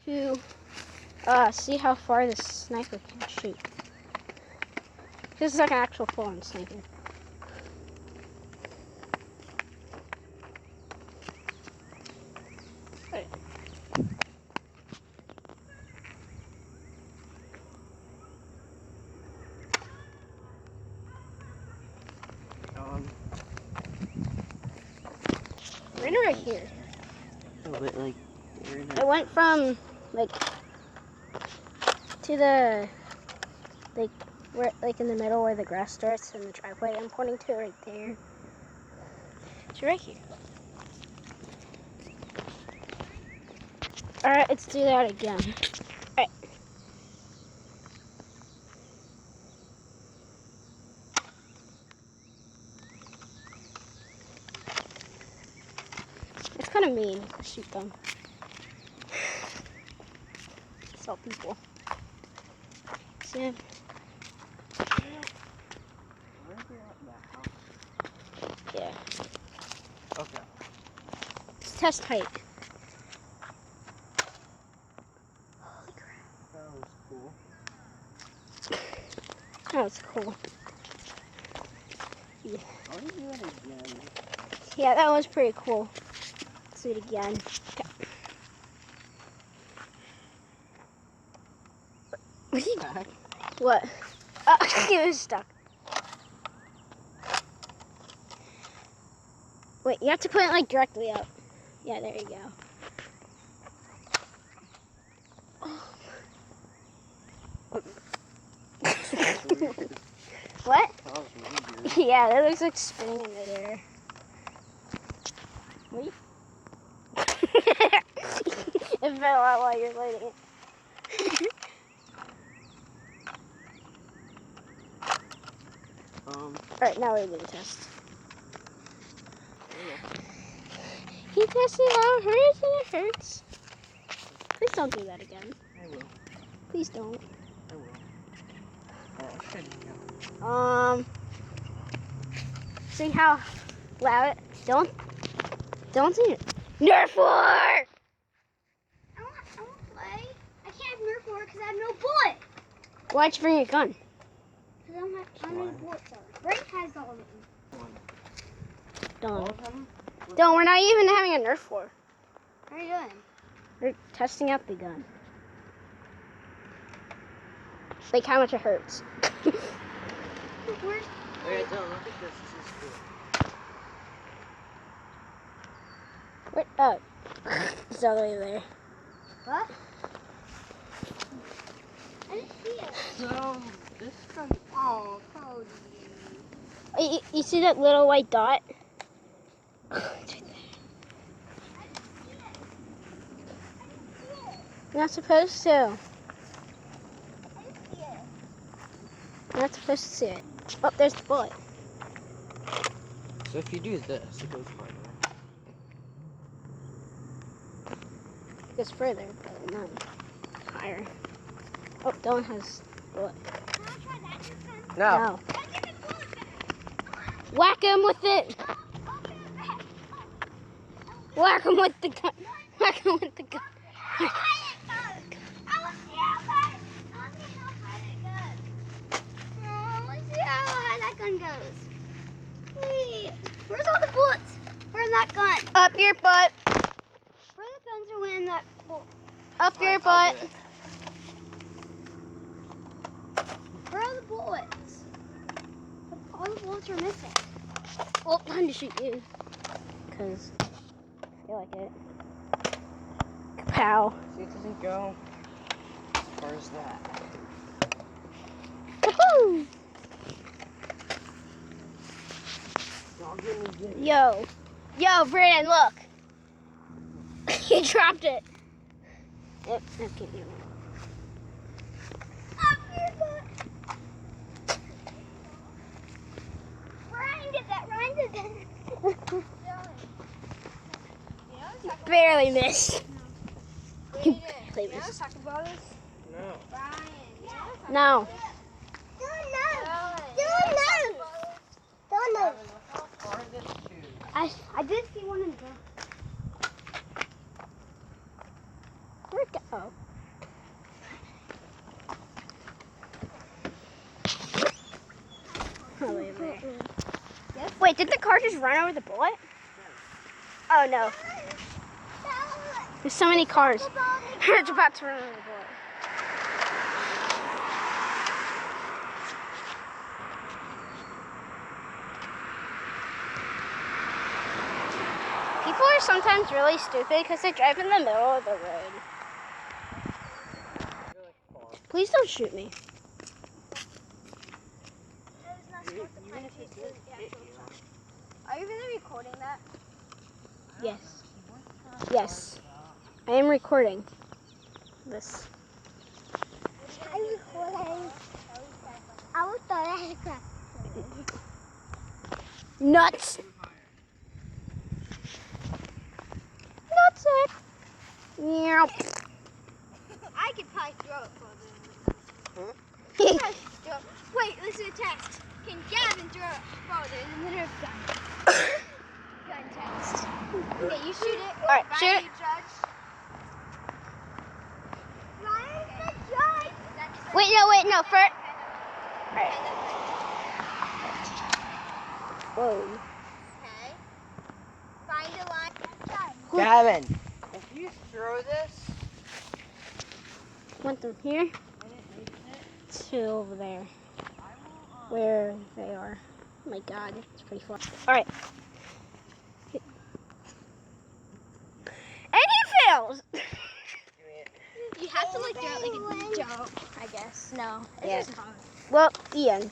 to see how far this sniper can shoot. This is like an actual full-on sniper. Right. Right here. A little bit like. It went from like to the where in the middle where the grass starts and the driveway. I'm pointing to it right there. It's right here. All right, let's do that again. All right. It's kind of mean to shoot them. Sell people. See? Yeah. Okay. Let's test height. Holy crap. That was cool. That was cool. Yeah. I'll do it again. Yeah, that was pretty cool. Let's do it again. Back. What? Oh, it was stuck. Wait, you have to put it like directly up. Yeah, there you go. Oh. What? That was really weird. Yeah, that looks like spinning in midair. Wait. It fell out while you're lighting it. Alright, now we're gonna test. He tested how it hurts and it hurts. Please don't do that again. I will. Please don't. I will. Oh, shit. See how loud it? Don't do it. Nerf war! I won't play. I can't have Nerf war because I have no bullet. Why'd you bring a gun? Because I don't have any bullets. Frank has all of them. Don't. We're not even having a Nerf war. What are you doing? We're testing out the gun. Like how much it hurts. Wait, don't look at this. This is cool. What? Oh. It's all the way there. What? I didn't see it. So, this gun. Oh, Cody. You see that little white dot? It's right there. You're not supposed to. You're not supposed to see it. Oh, there's the bullet. So if you do this, it goes farther. It goes further, but not higher. Oh, Dylan has the bullet. No. Whack him with it! Whack him with the gun! Whack him with the gun! Where's all the bullets? Where's that gun? Up your butt. Where the guns are when that bullet? Up your butt. Where are the bullets? All the bullets are missing. Well, time to shoot you. Because I feel like it. Kapow. See, it doesn't go as far as that. Woohoo! Yo, Brandon, look. He dropped it. Yep, okay. Up your butt. Ryan did that. You barely missed. You barely missed. Talk about this? No. Brian, No. How far is it to? I did see one in the. Where'd it go? Oh. Oh, wait. Wait, did the car just run over the bullet? Oh, no. There's so many cars. It's about to run over the bullet. People are sometimes really stupid because they drive in the middle of the road. Please don't shoot me. Are you really recording that? Yes. Yes. I am recording this. I'm recording. I will throw that crap. Nuts. That's it. Yeah. I could probably throw it further. Huh? Wait, listen to text. Can Gavin throw it further in the middle of gun? Gun test. Okay, you shoot it. All right, shoot it. You judge. Ryan's the judge. Wait, no, first. All right. Whoa. Okay. Find a line. Gavin, if you throw this, Went from here to over there, where they are. Oh my God, it's pretty far. All right. And he fails. You have to like do it like a joke, I guess. No. It's Yeah. just hard. Well, Ian.